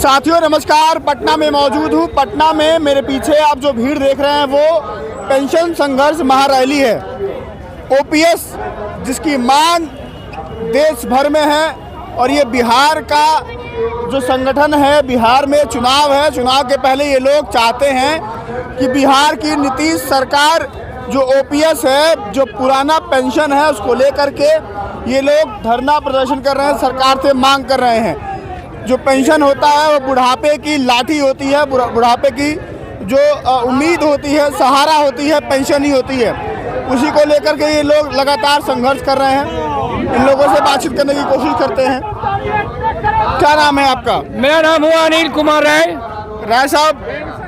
साथियों नमस्कार। पटना में मौजूद हूँ। पटना में मेरे पीछे आप जो भीड़ देख रहे हैं वो पेंशन संघर्ष महारैली है। ओपीएस जिसकी मांग देश भर में है और ये बिहार का जो संगठन है, बिहार में चुनाव है, चुनाव के पहले ये लोग चाहते हैं कि बिहार की नीतीश सरकार जो ओपीएस है, जो पुराना पेंशन है, उसको लेकर के ये लोग धरना प्रदर्शन कर रहे हैं, सरकार से मांग कर रहे हैं। जो पेंशन होता है वो बुढ़ापे की लाठी होती है, बुढ़ापे की जो उम्मीद होती है, सहारा होती है, पेंशन ही होती है। उसी को लेकर के ये लोग लगातार संघर्ष कर रहे हैं। इन लोगों से बातचीत करने की कोशिश करते हैं। क्या नाम है आपका? मेरा नाम हुआ अनिल कुमार राय। राय साहब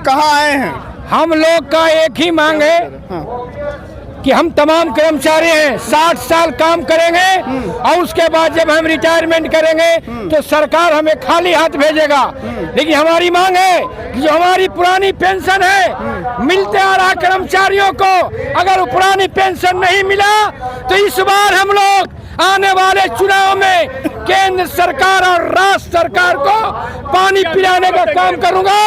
कहाँ आए हैं? हम लोग का एक ही मांग है कि हम तमाम कर्मचारी हैं 60 साल काम करेंगे और उसके बाद जब हम रिटायरमेंट करेंगे तो सरकार हमें खाली हाथ भेजेगा। लेकिन हमारी मांग है कि जो हमारी पुरानी पेंशन है, मिलते आ रहा कर्मचारियों को, अगर वो पुरानी पेंशन नहीं मिला तो इस बार हम लोग आने वाले चुनाव में केंद्र सरकार और राज्य सरकार को पानी पिलाने का काम करूंगा।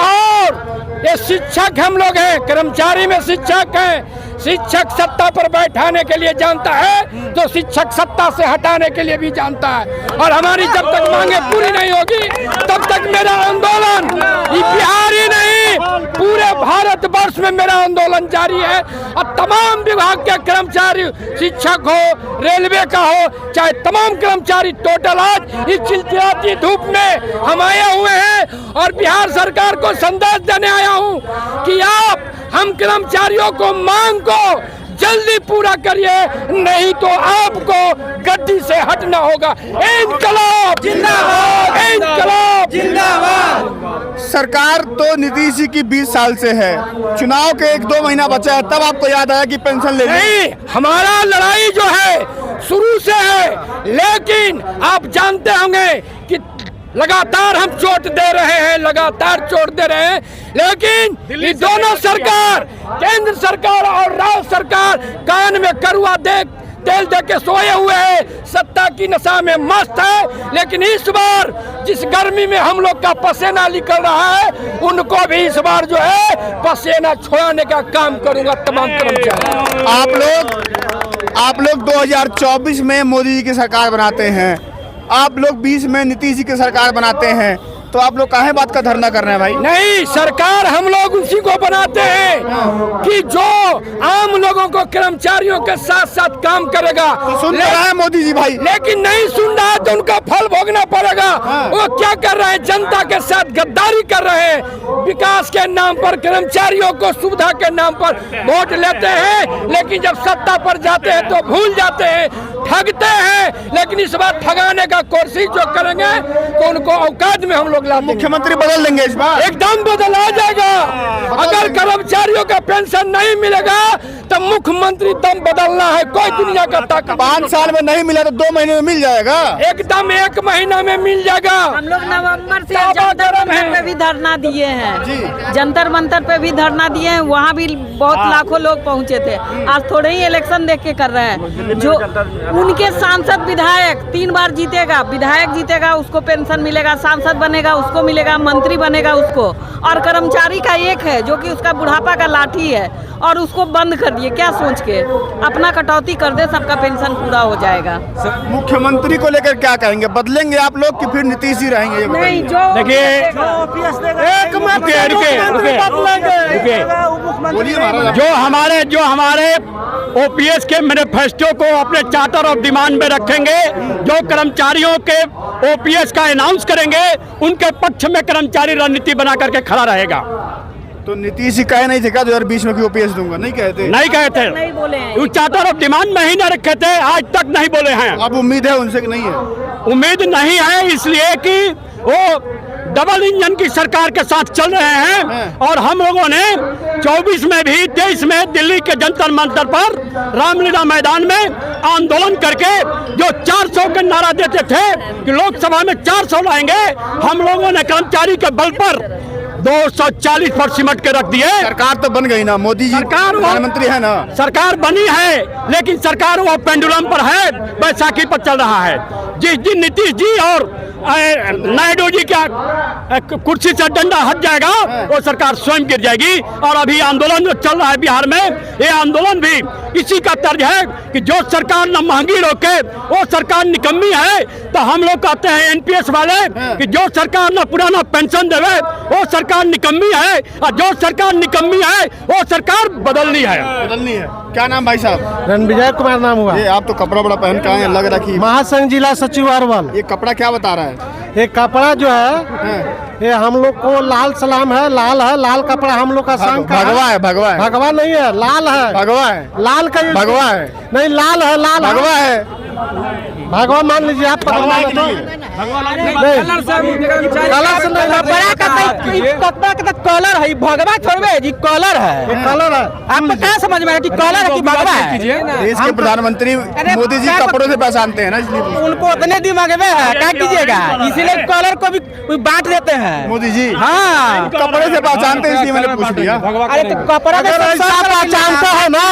और ये शिक्षक हम लोग हैं, कर्मचारी में शिक्षक हैं। शिक्षक सत्ता पर बैठाने के लिए जानता है तो शिक्षक सत्ता से हटाने के लिए भी जानता है। और हमारी जब तक मांगे पूरी नहीं होगी तब तक मेरा आंदोलन बिहार ही नहीं पूरे भारत वर्ष में मेरा आंदोलन जारी है। और तमाम विभाग के कर्मचारी, शिक्षक हो, रेलवे का हो, चाहे तमाम कर्मचारी टोटल आज इस चिलचिलाती धूप में हम आए हुए हैं और बिहार सरकार को संदेश देने आया हूँ कि आप हम कर्मचारियों को मांग को जल्दी पूरा करिए, नहीं तो आपको गद्दी से हटना होगा। इंकलाब जिंदाबाद, इंकलाब जिंदाबाद। सरकार तो नीतीश जी की 20 साल से है, चुनाव के 1-2 महीना बचा है, तब आपको याद आया कि पेंशन ले नहीं। हमारा लड़ाई जो है शुरू से है, लेकिन आप जानते होंगे कि लगातार हम चोट दे रहे हैं, लगातार चोट दे रहे हैं। लेकिन ये दोनों सरकार, केंद्र सरकार और राज्य सरकार कान में करुआ तेल दे के सोए हुए हैं, सत्ता की नशा में मस्त है। लेकिन इस बार जिस गर्मी में हम लोग का पसीना निकल रहा है, उनको भी इस बार जो है पसीना छुड़ाने का काम करूंगा तमाम कर्मचारी। आप लोग 2024 में मोदी जी की सरकार बनाते हैं, आप लोग 20 में नीतीश जी की सरकार बनाते हैं, तो आप लोग काहे बात का धरना कर रहे हैं भाई? नहीं, सरकार हम लोग उसी को बनाते हैं कि जो आम लोगों को, कर्मचारियों के साथ साथ काम करेगा। तो सुन रहा है मोदी जी भाई, लेकिन नहीं सुन रहा है तो उनका फल भोगना पड़ेगा। वो क्या कर रहे हैं? जनता के साथ गद्दारी कर रहे हैं। विकास के नाम पर कर्मचारियों को सुविधा के नाम पर वोट लेते हैं, लेकिन जब सत्ता पर जाते हैं तो भूल जाते हैं, ठगते हैं। लेकिन इस बार ठगाने का कोशिश जो करेंगे तो उनको औकात में हम लोग मुख्यमंत्री बदल लेंगे इस बार, एकदम बदल आ जाएगा। अगर कर्मचारियों का पेंशन नहीं मिलेगा तो मुख्यमंत्री दम बदलना है, कोई दुनिया का ताकत। 5 साल में नहीं मिला तो 2 महीने में मिल जाएगा, एकदम 1 महीना में मिल जाएगा। हम लोग नवंबर से जंतर मंतर पे भी धरना दिए हैं, जंतर मंतर पे भी धरना दिए हैं, वहाँ भी बहुत लाखों लोग पहुँचे थे। आज थोड़े ही इलेक्शन देख के कर रहे हैं। जो उनके सांसद विधायक 3 बार जीतेगा, विधायक जीतेगा उसको पेंशन मिलेगा, सांसद बनेगा उसको मिलेगा, मंत्री बनेगा उसको। और कर्मचारी का एक है जो कि उसका बुढ़ापा का लाठी है और उसको बंद कर दिए। क्या सोच के अपना कटौती कर दे, सबका पेंशन पूरा हो जाएगा। मुख्यमंत्री को लेकर क्या कहेंगे? बदलेंगे आप लोग कि फिर नीतीश ही रहेंगे? नहीं, जो देखिए, जो हमारे ओपीएस के मैनिफेस्टो को अपने चार्टर ऑफ डिमांड में रखेंगे, जो कर्मचारियों के ओपीएस का अनाउंस करेंगे, उनके पक्ष में कर्मचारी रणनीति बना करके खड़ा रहेगा। तो नीतीश जी कहे नहीं थे क्या 2020 में कि ओपीएस दूंगा? नहीं कहते, नहीं कहे थे, नहीं बोले हैं। वो चार्टर ऑफ डिमांड में ही न रखे थे, आज तक नहीं बोले हैं। अब उम्मीद है उनसे कि नहीं है? उम्मीद नहीं है, इसलिए कि वो डबल इंजन की सरकार के साथ चल रहे हैं। और हम लोगों ने 24 में भी, 23 में दिल्ली के जंतर मंतर पर, रामलीला मैदान में आंदोलन करके जो 400 का नारा देते थे कि लोकसभा में 400 लाएंगे, हम लोगों ने कर्मचारी के बल पर 240 पर सिमट के रख दिए। सरकार तो बन गई ना, मोदी जी प्रधानमंत्री है ना, सरकार बनी है, लेकिन सरकार वो पेंडुलम पर है, बैसाखी पर चल रहा है। जिस दिन नीतीश जी और नायडू जी का कुर्सी से डंडा हट जाएगा वो सरकार स्वयं गिर जाएगी। और अभी आंदोलन जो चल रहा है बिहार में, ये आंदोलन भी इसी का तर्ज है कि जो सरकार न महंगी रोके वो सरकार निकम्मी है। तो हम लोग कहते हैं एनपीएस वाले कि जो सरकार न पुराना पेंशन देवे वो सरकार निकम्मी है, और जो सरकार निकम्मी है वो सरकार बदलनी है। क्या नाम भाई साहब? रणविजय कुमार नाम हुआ। ये आप तो कपड़ा बड़ा पहन के आए हैं, लग रहा कि महासंघ जिला सचिव अरवल। ये कपड़ा क्या बता रहा है? ये कपड़ा जो है ये हम लोग को लाल सलाम है, लाल कपड़ा हम लोग का संघ का भगवा है। भगवा नहीं है, लाल है। भगवा है, लाल का भगवा है नहीं, लाल है, भगवा है। भगवा मान लीजिए आप, भगवा कलर से नहीं, कलर है, भगवा थोड़े जी, कलर है। कलर है। आपको क्या समझ में है कि कलर है कि भगवा है? देश के प्रधानमंत्री मोदी जी कपड़ों से पहचानते हैं ना, इसलिए उनको उतने दिमाग में है, क्या कीजिएगा, इसीलिए कलर को भी बांट देते हैं मोदी जी। हाँ, कपड़े से पहचानते हैं, इसलिए मैंने पूछ लिया। अरे तो कपड़ा में ऐसा पहचानता है ना,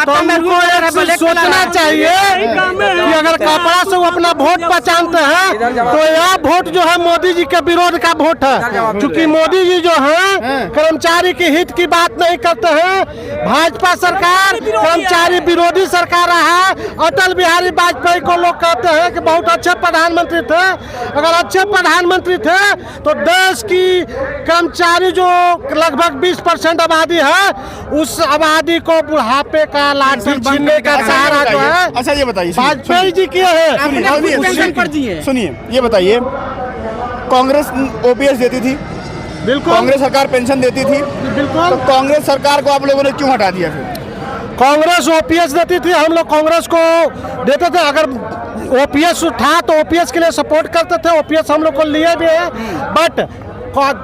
तो हमको एक चीज सोचना चाहिए कि अगर कपड़ा से वो अपना वोट पहचानते हैं तो यह वोट जो है मोदी जी के विरोध का वोट है। क्योंकि मोदी जी जो है कर्मचारी के हित की बात नहीं करते हैं। भाजपा सरकार कर्मचारी विरोधी सरकार है। अटल बिहारी वाजपेयी को लोग कहते हैं कि बहुत अच्छे प्रधानमंत्री थे। अगर अच्छे प्रधानमंत्री थे तो देश की कर्मचारी जो लगभग 20% आबादी है, उस आबादी को बुढ़ापे का लाठी छीनने का सहारा जो है, अच्छा ये बताइए, वाजपेयी जी किए हैं। सुनिए ये बताइए, कांग्रेस ओपीएस देती थी, बिल्कुल कांग्रेस सरकार पेंशन देती थी, बिल्कुल। तो कांग्रेस सरकार को आप लोगों ने क्यों हटा दिया फिर? कांग्रेस ओपीएस देती थी, हम लोग कांग्रेस को देते थे। अगर ओपीएस था तो ओपीएस के लिए सपोर्ट करते थे, ओपीएस हम लोग को लिए भी है। बट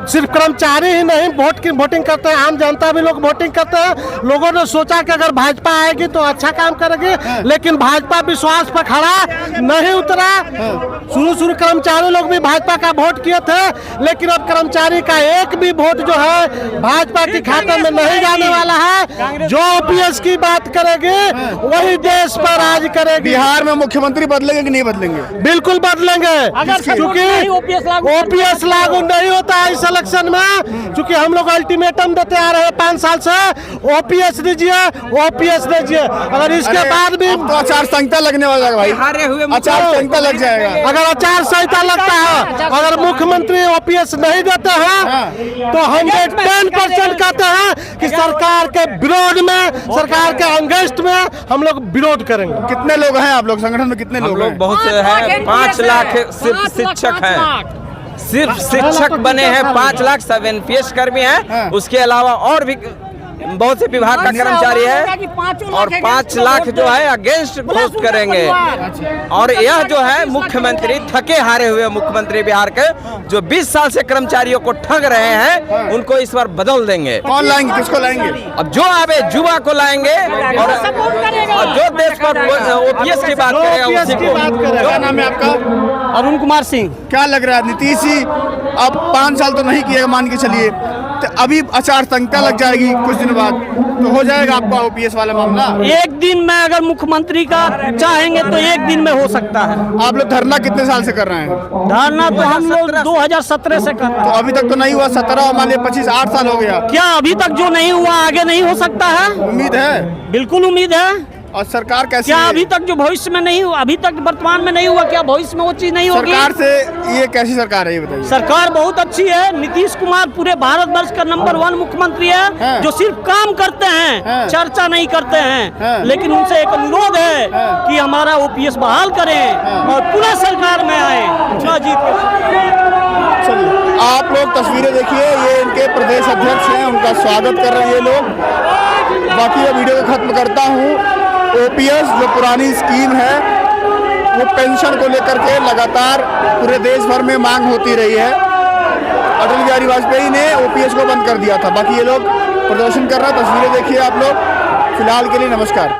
सिर्फ कर्मचारी ही नहीं वोटिंग करते हैं, आम जनता भी लोग वोटिंग करते हैं। लोगों ने सोचा कि अगर भाजपा आएगी तो अच्छा काम करेगी, लेकिन भाजपा विश्वास पर खड़ा नहीं उतरा। शुरू कर्मचारी लोग भी भाजपा का वोट किए थे, लेकिन अब कर्मचारी का एक भी वोट जो है भाजपा के खाते में नहीं जाने वाला है। जो ओपीएस की बात करेगी वही देश पर राज करेगी। बिहार में मुख्यमंत्री बदलेंगे कि नहीं बदलेंगे? बिल्कुल बदलेंगे, क्योंकि ओपीएस लागू नहीं होता इस इलेक्शन में। क्योंकि हम लोग अल्टीमेटम देते आ रहे हैं 5 साल से, ओपीएस दीजिए, ओपीएस दीजिए। अगर इसके बाद भी तो आचार संहिता लगने वाला है भाई, आचार संहिता लग जाएगा। अगर आचार संहिता लगता है, अगर मुख्यमंत्री ओपीएस नहीं देते हैं तो 110% कहते हैं कि सरकार के विरोध में, सरकार के अगेंस्ट में हम लोग विरोध करेंगे। कितने लोग हैं आप लोग संगठन में? कितने लोग हैं? बहुत से हैं, 5 लाख सिर्फ शिक्षक हैं, सिर्फ शिक्षक बने हैं 5 लाख। सब एनपीएस कर्मी हैं, उसके अलावा और भी बहुत से विभाग का कर्मचारी है, और 5 लाख जो है अगेंस्ट वोट करेंगे। और यह जो है मुख्यमंत्री, थके हारे हुए मुख्यमंत्री बिहार के, जो 20 साल से कर्मचारियों को ठग रहे हैं, उनको इस बार बदल देंगे। कौन लाएंगे, किसको लाएंगे? अब जो आवे युवा को लाएंगे, और जो देश पर ओपीएस की बात करेगा उसी को। क्या नाम है आपका? अरुण कुमार सिंह। क्या लग रहा है, नीतीश जी अब 5 साल तो नहीं किएगा मान के चलिए, तो अभी आचार संहिता लग जाएगी कुछ दिन बाद, तो हो जाएगा आपका ओपीएस वाला मामला? एक दिन में अगर मुख्यमंत्री का चाहेंगे तो एक दिन में हो सकता है। आप लोग धरना कितने साल से कर रहे हैं? धरना तो हम लोग 2017 से कर रहे तो अभी तक तो नहीं हुआ, 17 और मान लिया 25, 8 साल हो गया। क्या अभी तक जो नहीं हुआ आगे नहीं हो सकता है? उम्मीद है, बिल्कुल उम्मीद है। और सरकार कैसी क्या है? अभी तक जो भविष्य में नहीं हुआ, अभी तक वर्तमान में नहीं हुआ, क्या भविष्य में वो चीज नहीं होगी? सरकार से ये कैसी सरकार है ये बताइए? सरकार बहुत अच्छी है। नीतीश कुमार पूरे भारतवर्ष का नंबर 1 मुख्यमंत्री है, जो सिर्फ काम करते हैं, चर्चा नहीं करते हैं। लेकिन उनसे एक अनुरोध है कि हमारा ओपीएस बहाल करें और पुनः सरकार में आए, जीत चलिए आप लोग तस्वीरें देखिए, ये इनके प्रदेश अध्यक्ष हैं, उनका स्वागत कर रहे हैं ये लोग। बाकी ये वीडियो को खत्म करता हूँ। ओपीएस जो पुरानी स्कीम है, वो पेंशन को लेकर के लगातार पूरे देश भर में मांग होती रही है। अटल बिहारी वाजपेयी ने ओपीएस को बंद कर दिया था। बाकी ये लोग प्रदर्शन कर रहे हैं, तस्वीरें देखिए आप लोग। फिलहाल के लिए नमस्कार।